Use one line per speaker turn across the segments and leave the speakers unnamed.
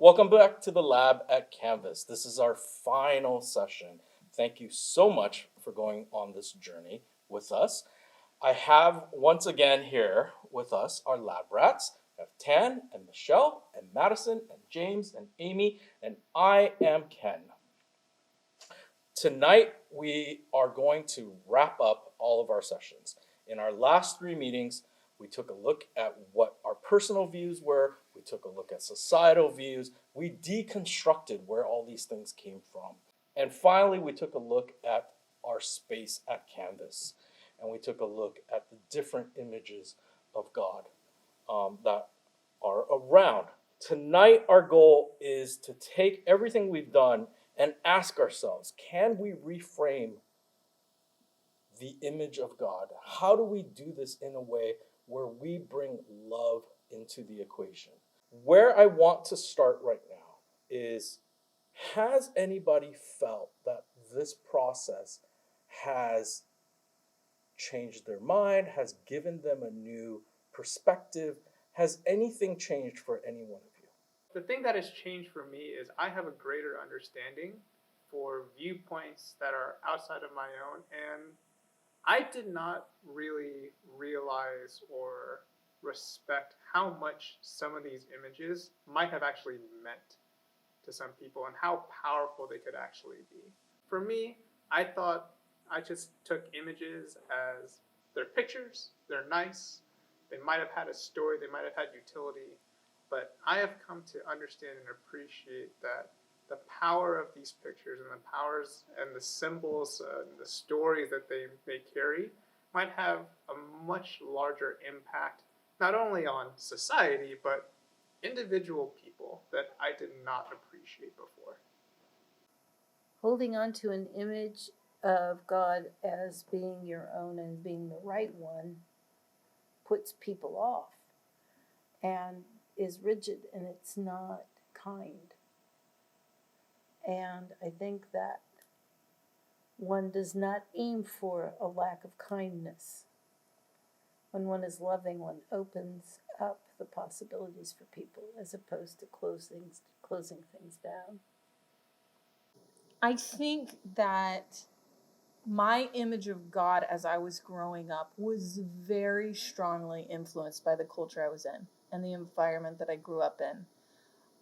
Welcome back to the lab at Canvas. This is our final session. Thank you so much for going on this journey with us. I have once again here with us our lab rats. We have Tan and Michelle and Madison and James and Amy, and I am Ken. Tonight we are going to wrap up all of our sessions. In our last 3 meetings, we took a look at what our personal views were. We took a look at societal views. We deconstructed where all these things came from. And finally, we took a look at our space at Canvas. And we took a look at the different images of God that are around. Tonight, our goal is to take everything we've done and ask ourselves, can we reframe the image of God? How do we do this in a way where we bring love into the equation? Where I want to start right now is, has anybody felt that this process has changed their mind, has given them a new perspective? Has anything changed for any one of you?
The thing that has changed for me is I have a greater understanding for viewpoints that are outside of my own, and I did not really realize or respect how much some of these images might have actually meant to some people and how powerful they could actually be. For me, I thought I just took images as they're pictures, they're nice, they might have had a story, they might have had utility, but I have come to understand and appreciate that the power of these pictures and the powers and the symbols and the stories that they carry might have a much larger impact, not only on society, but individual people that I did not appreciate before.
Holding on to an image of God as being your own and being the right one puts people off and is rigid, and it's not kind. And I think that one does not aim for a lack of kindness. When one is loving, one opens up the possibilities for people as opposed to closing things down.
I think that my image of God as I was growing up was very strongly influenced by the culture I was in and the environment that I grew up in.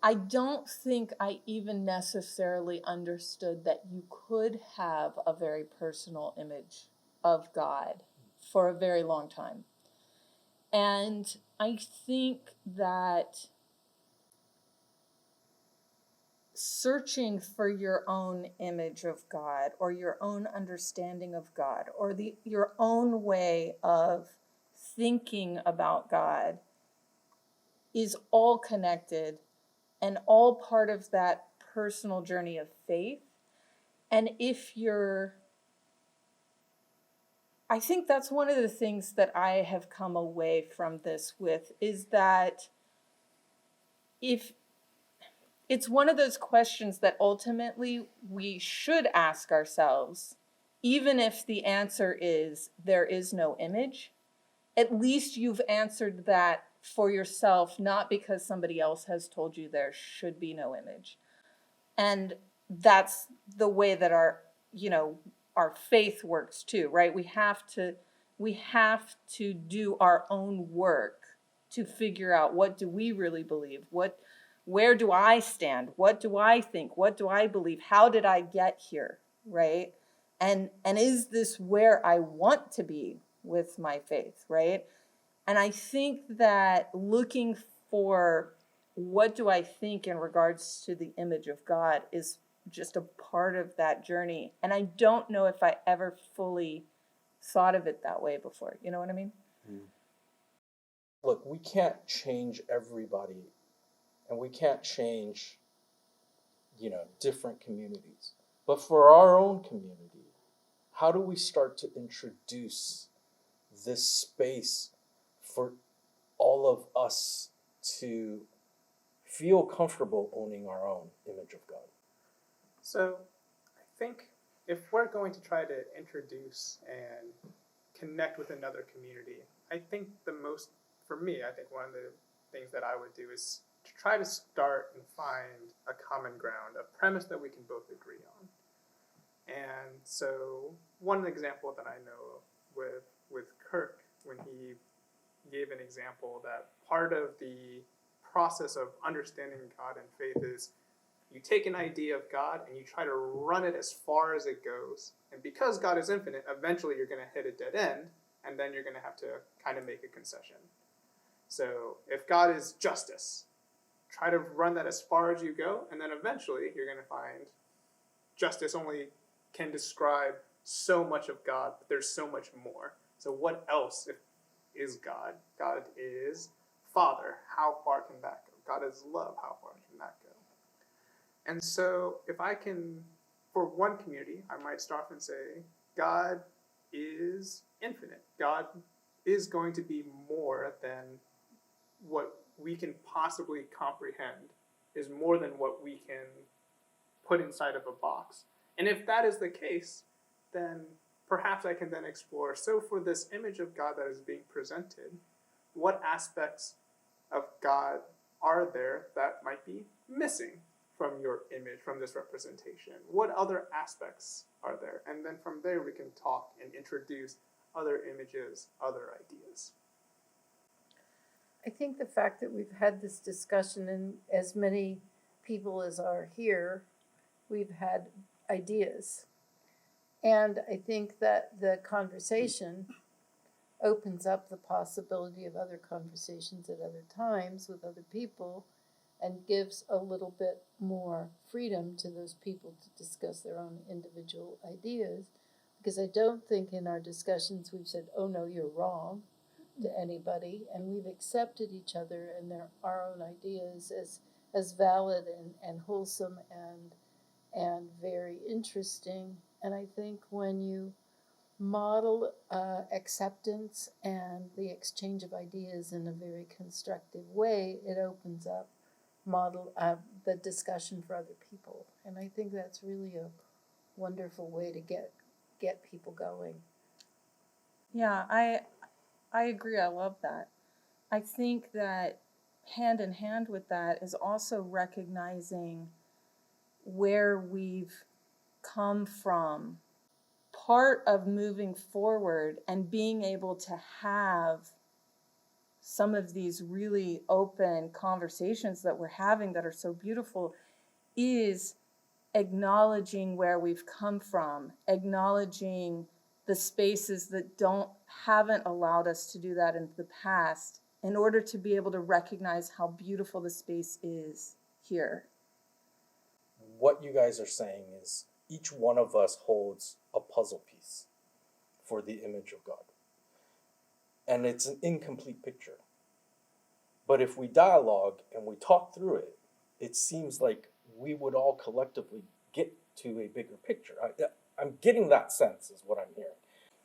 I don't think I even necessarily understood that you could have a very personal image of God for a very long time. And I think that searching for your own image of God or your own understanding of God or your own way of thinking about God is all connected and all part of that personal journey of faith. And I think that's one of the things that I have come away from this with, is that if it's one of those questions that ultimately we should ask ourselves, even if the answer is there is no image, at least you've answered that for yourself, not because somebody else has told you there should be no image. And that's the way that our faith works too, right? We have to do our own work to figure out, what do we really believe? Where do I stand? What do I think? What do I believe? How did I get here, right? And is this where I want to be with my faith, right? And I think that looking for what do I think in regards to the image of God is just a part of that journey. And I don't know if I ever fully thought of it that way before. You know what I mean?
Look, we can't change everybody, and we can't change, different communities. But for our own community, how do we start to introduce this space for all of us to feel comfortable owning our own image of God?
So I think if we're going to try to introduce and connect with another community, I think for me, one of the things that I would do is to try to start and find a common ground, a premise that we can both agree on. And so one example that I know with Kirk, when he gave an example that part of the process of understanding God and faith is you take an idea of God and you try to run it as far as it goes. And because God is infinite, eventually you're going to hit a dead end, and then you're going to have to kind of make a concession. So if God is justice, try to run that as far as you go, and then eventually you're going to find justice only can describe so much of God, but there's so much more. So what else is God? God is Father. How far can that go? God is love. How far can that go? And so if I can, for one community, I might start off and say, God is infinite. God is going to be more than what we can possibly comprehend, is more than what we can put inside of a box. And if that is the case, then perhaps I can then explore, so for this image of God that is being presented, what aspects of God are there that might be missing from your image, from this representation? What other aspects are there? And then from there we can talk and introduce other images, other ideas.
I think the fact that we've had this discussion and as many people as are here, we've had ideas. And I think that the conversation opens up the possibility of other conversations at other times with other people and gives a little bit more freedom to those people to discuss their own individual ideas. Because I don't think in our discussions we've said, oh no, you're wrong to anybody, and we've accepted each other and our own ideas as valid and wholesome and very interesting. And I think when you model acceptance and the exchange of ideas in a very constructive way, it opens up the discussion for other people. And I think that's really a wonderful way to get people going.
Yeah, I agree. I love that. I think that hand in hand with that is also recognizing where we've come from. Part of moving forward and being able to have some of these really open conversations that we're having that are so beautiful is acknowledging where we've come from, acknowledging the spaces that haven't allowed us to do that in the past, in order to be able to recognize how beautiful the space is here.
What you guys are saying is each one of us holds a puzzle piece for the image of God. And it's an incomplete picture. But if we dialogue and we talk through it, it seems like we would all collectively get to a bigger picture. I'm getting that sense is what I'm hearing.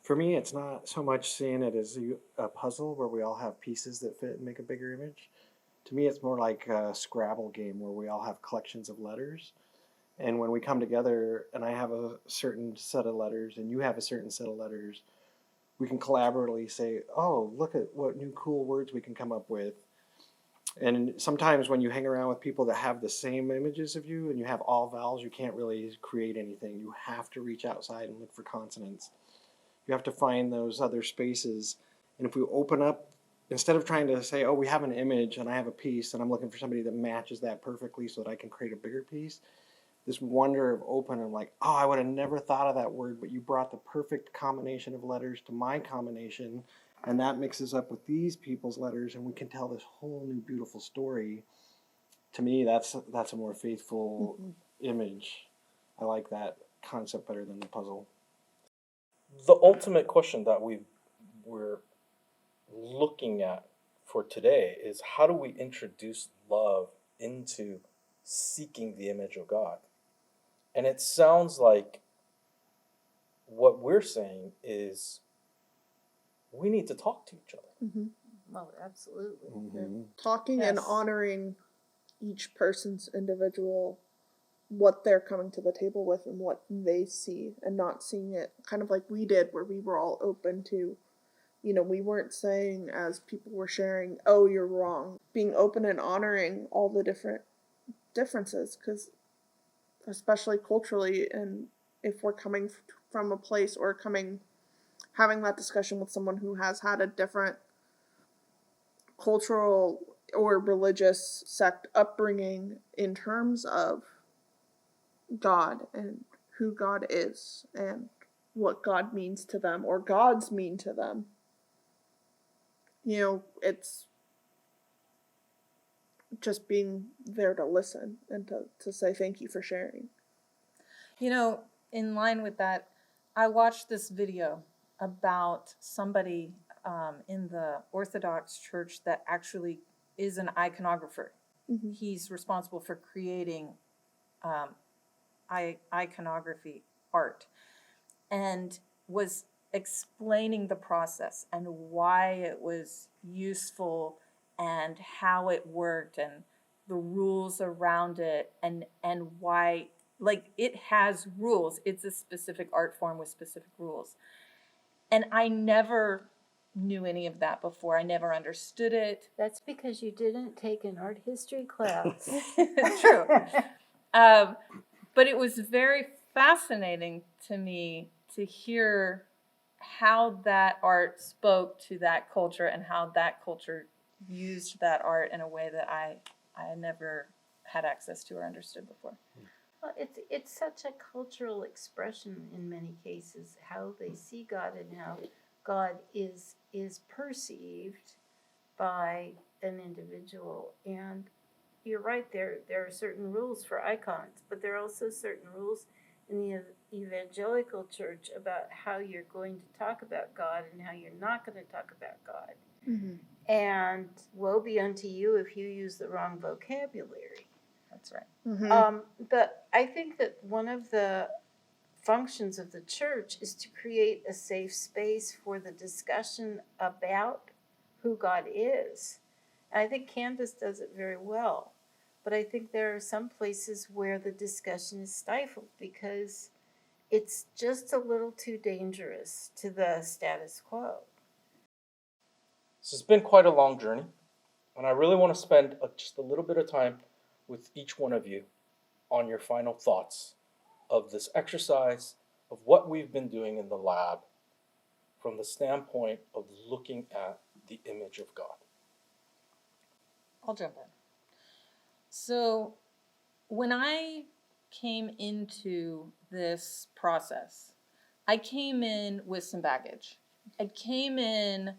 For me, it's not so much seeing it as a puzzle where we all have pieces that fit and make a bigger image. To me, it's more like a Scrabble game where we all have collections of letters. And when we come together and I have a certain set of letters and you have a certain set of letters, we can collaboratively say, oh, look at what new cool words we can come up with. And sometimes when you hang around with people that have the same images of you and you have all vowels, you can't really create anything. You have to reach outside and look for consonants. You have to find those other spaces. And if we open up, instead of trying to say, oh, we have an image and I have a piece and I'm looking for somebody that matches that perfectly so that I can create a bigger piece, this wonder of open and like, oh, I would have never thought of that word, but you brought the perfect combination of letters to my combination, and that mixes up with these people's letters, and we can tell this whole new beautiful story. To me, that's a more faithful image. I like that concept better than the puzzle.
The ultimate question that we're looking at for today is how do we introduce love into seeking the image of God? And it sounds like what we're saying is we need to talk to each other.
Mm-hmm.
Oh, absolutely.
Mm-hmm.
Talking and
Yes.
honoring each person's individual, what they're coming to the table with and what they see, and not seeing it kind of like we did, where we were all open to You know, we weren't saying as people were sharing, oh, you're wrong. Being open and honoring all the different differences, because especially culturally, and if we're coming from a place or having that discussion with someone who has had a different cultural or religious sect upbringing in terms of God and who God is and what God means to them or gods mean to them. You know, it's just being there to listen and to say thank you for sharing.
You know, in line with that, I watched this video about somebody in the Orthodox Church that actually is an iconographer.
Mm-hmm.
He's responsible for creating iconography art and was explaining the process and why it was useful and how it worked and the rules around it and why, like, it has rules. It's a specific art form with specific rules. And I never knew any of that before. I never understood it.
That's because you didn't take an art history class.
True. But it was very fascinating to me to hear how that art spoke to that culture and how that culture used that art in a way that I never had access to or understood before.
Well, it's such a cultural expression in many cases, how they see God and how God is perceived by an individual. And you're right, there are certain rules for icons, but there are also certain rules in the evangelical church about how you're going to talk about God and how you're not going to talk about God.
Mm-hmm.
And woe be unto you if you use the wrong vocabulary.
That's right.
Mm-hmm.
But I think that one of the functions of the church is to create a safe space for the discussion about who God is. And I think Canvas does it very well. But I think there are some places where the discussion is stifled because it's just a little too dangerous to the status quo.
This has been quite a long journey, and I really want to spend just a little bit of time with each one of you on your final thoughts of this exercise, of what we've been doing in the lab from the standpoint of looking at the image of God.
I'll jump in. So when I came into this process, I came in with some baggage. I came in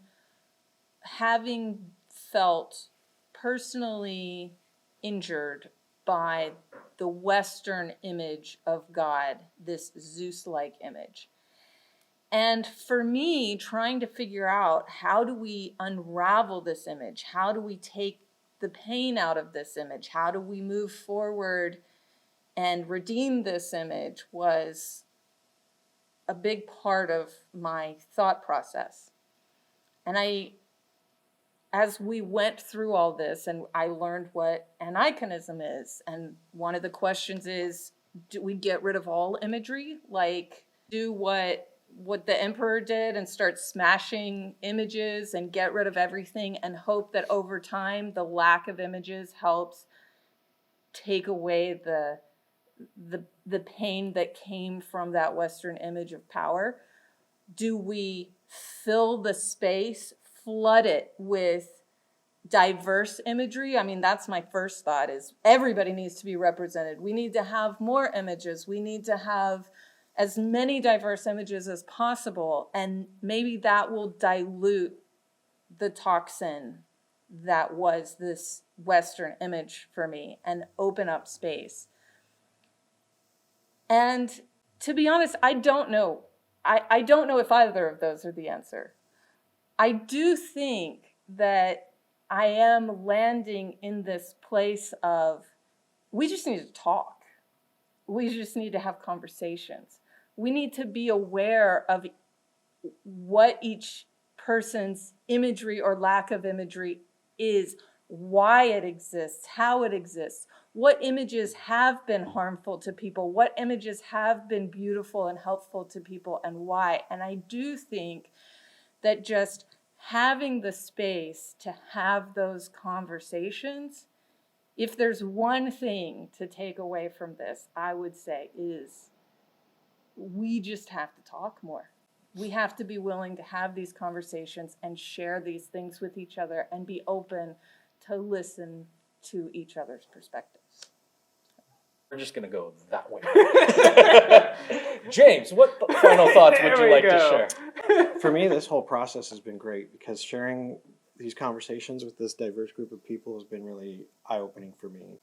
having felt personally injured by the Western image of God, this Zeus-like image. And for me, trying to figure out how do we unravel this image? How do we take the pain out of this image? How do we move forward and redeem this image was a big part of my thought process. And as we went through all this and I learned what an iconism is, and one of the questions is, do we get rid of all imagery? Like, do what the emperor did and start smashing images and get rid of everything and hope that over time the lack of images helps take away the pain that came from that Western image of power? Do we fill the space, flood it with diverse imagery? I mean, that's my first thought, is everybody needs to be represented. We need to have more images. We need to have as many diverse images as possible. And maybe that will dilute the toxin that was this Western image for me and open up space. And to be honest, I don't know. I don't know if either of those are the answer. I do think that I am landing in this place of, we just need to talk. We just need to have conversations. We need to be aware of what each person's imagery or lack of imagery is, why it exists, how it exists, what images have been harmful to people, what images have been beautiful and helpful to people, and why. And I do think that just having the space to have those conversations, if there's one thing to take away from this, I would say is we just have to talk more. We have to be willing to have these conversations and share these things with each other and be open to listen to each other's perspectives.
We're just going to go that way. James, what final thoughts would you like to share?
For me, this whole process has been great because sharing these conversations with this diverse group of people has been really eye-opening for me.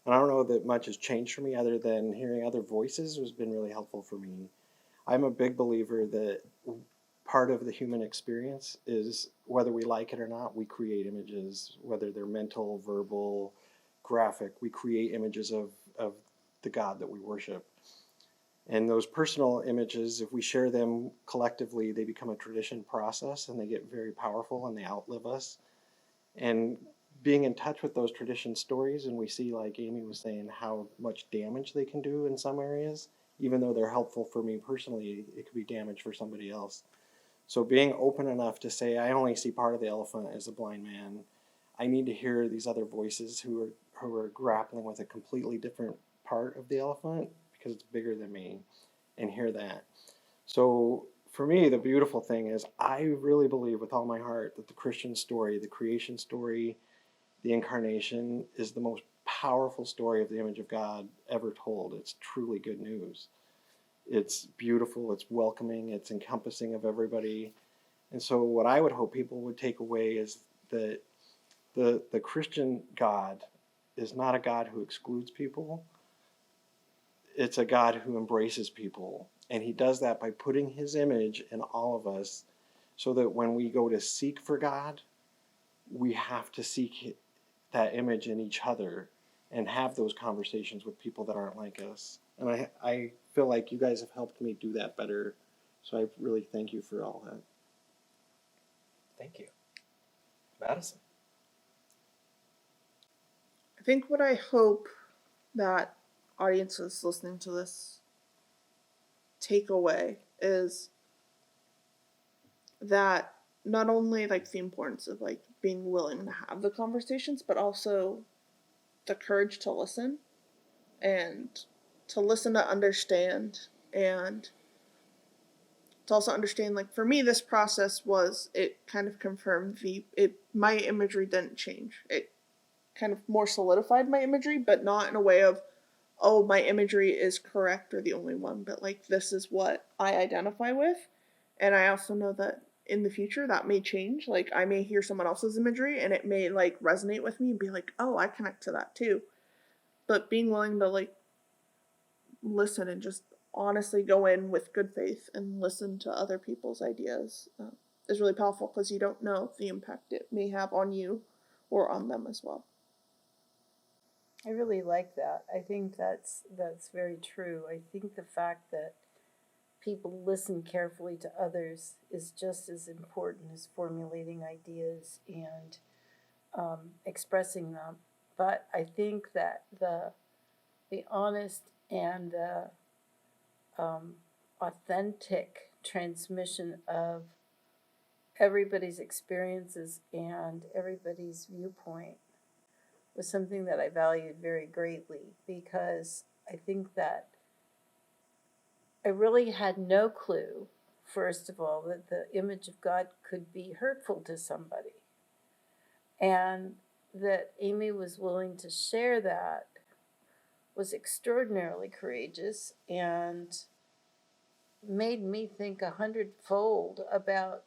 And I don't know that much has changed for me other than hearing other voices has been really helpful for me. I'm a big believer that part of the human experience is, whether we like it or not, we create images, whether they're mental, verbal, graphic. We create images of the God that we worship. And those personal images, if we share them collectively, they become a tradition process and they get very powerful and they outlive us. And being in touch with those tradition stories, and we see, like Amy was saying, how much damage they can do in some areas, even though they're helpful for me personally, it could be damage for somebody else. So being open enough to say, I only see part of the elephant as a blind man. I need to hear these other voices who are grappling with a completely different part of the elephant because it's bigger than me, and hear that. So for me, the beautiful thing is I really believe with all my heart that the Christian story, the creation story, the incarnation is the most powerful story of the image of God ever told. It's truly good news. It's beautiful, it's welcoming, it's encompassing of everybody. And so what I would hope people would take away is that the Christian God is not a God who excludes people. It's a God who embraces people. And he does that by putting his image in all of us, so that when we go to seek for God, we have to seek that image in each other and have those conversations with people that aren't like us. And I feel like you guys have helped me do that better. So I really thank you for all that.
Thank you. Madison.
I think what I hope that audiences listening to this take away is that not only like the importance of like being willing to have the conversations, but also the courage to listen, and to listen to understand, and to also understand, like for me this process was, it kind of confirmed my imagery didn't change. It kind of more solidified my imagery, but not in a way of, oh, my imagery is correct or the only one, but like this is what I identify with. And I also know that in the future that may change. Like I may hear someone else's imagery and it may like resonate with me and be like, oh, I connect to that too. But being willing to like listen and just honestly go in with good faith and listen to other people's ideas is really powerful, because you don't know the impact it may have on you or on them as well.
I really like that. I think that's very true. I think the fact that people listen carefully to others is just as important as formulating ideas and expressing them. But I think that the honest and the authentic transmission of everybody's experiences and everybody's viewpoint was something that I valued very greatly, because I think that I really had no clue, first of all, that the image of God could be hurtful to somebody. And that Amy was willing to share that was extraordinarily courageous and made me think 100-fold about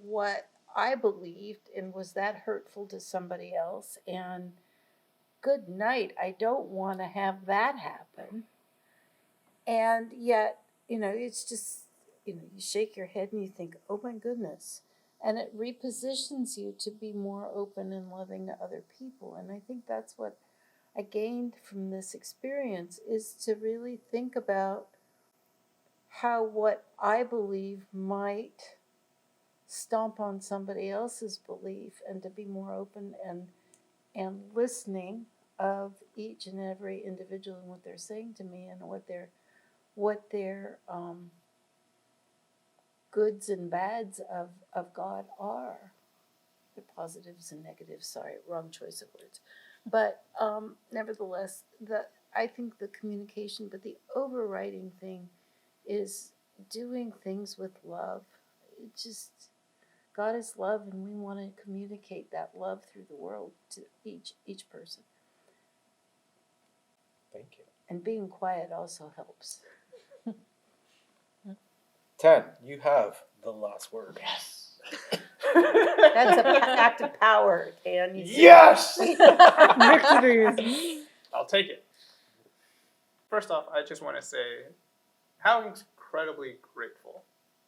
what I believed, and was that hurtful to somebody else? And good night, I don't want to have that happen. And yet, it's just, you shake your head and you think, oh my goodness. And it repositions you to be more open and loving to other people. And I think that's what I gained from this experience, is to really think about how what I believe might stomp on somebody else's belief, and to be more open and listening of each and every individual and what they're saying to me, and what their goods and bads of God are. The positives and negatives, sorry, wrong choice of words. But nevertheless, I think the communication, but the overriding thing is doing things with love. It just, God is love, and we want to communicate that love through the world to each person.
Thank you.
And being quiet also helps.
10, you have the last word.
Yes.
That's an act of power, Dan. You see?
Yes!
Victory.
I'll take it. First off, I just want to say how incredibly grateful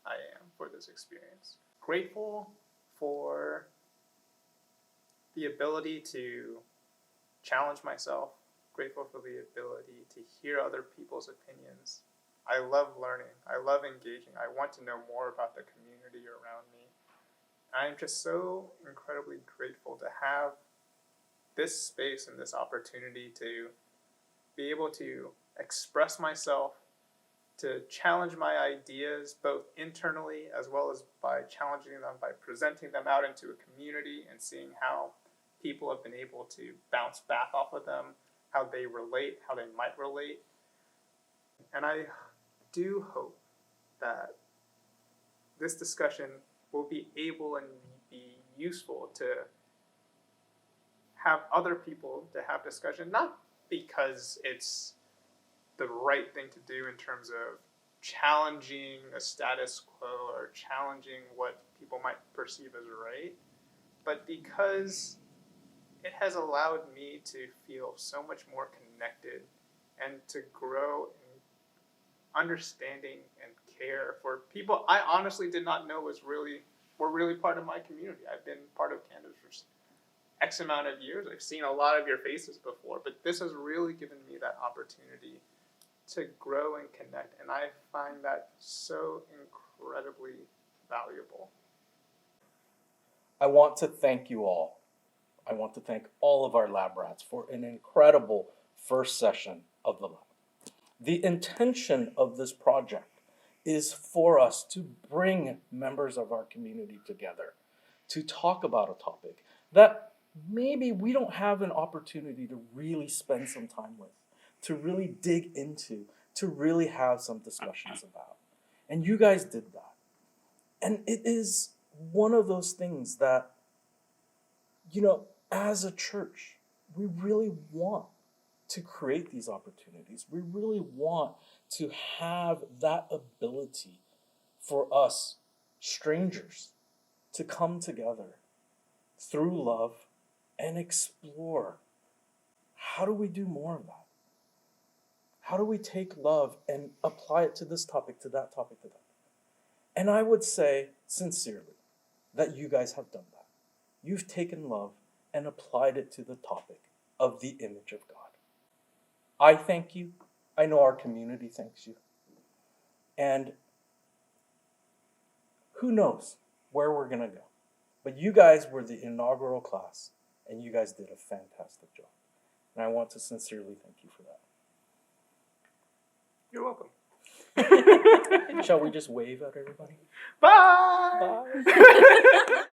I am for this experience. Grateful for the ability to challenge myself. Grateful for the ability to hear other people's opinions. I love learning. I love engaging. I want to know more about the community around me. I'm just so incredibly grateful to have this space and this opportunity to be able to express myself, to challenge my ideas both internally as well as by challenging them, by presenting them out into a community and seeing how people have been able to bounce back off of them, how they relate, how they might relate. And I do hope that this discussion will be able and be useful to have other people to have discussion, not because it's the right thing to do in terms of challenging a status quo or challenging what people might perceive as right, but because it has allowed me to feel so much more connected and to grow in understanding and care for people I honestly did not know were really part of my community. I've been part of Canada for X amount of years. I've seen a lot of your faces before, but this has really given me that opportunity to grow and connect, and I find that so incredibly valuable.
I want to thank you all. I want to thank all of our lab rats for an incredible first session of the lab. The intention of this project is for us to bring members of our community together to talk about a topic that maybe we don't have an opportunity to really spend some time with, to really dig into, to really have some discussions about. And you guys did that. And it is one of those things that, as a church, we really want to create these opportunities. We really want to have that ability for us, strangers, to come together through love and explore, how do we do more of that? How do we take love and apply it to this topic, to that topic, to that? And I would say, sincerely, that you guys have done that. You've taken love and applied it to the topic of the image of God. I thank you. I know our community thanks you. And who knows where we're going to go. But you guys were the inaugural class, and you guys did a fantastic job. And I want to sincerely thank you for that.
You're welcome.
Shall we just wave at everybody?
Bye!
Bye.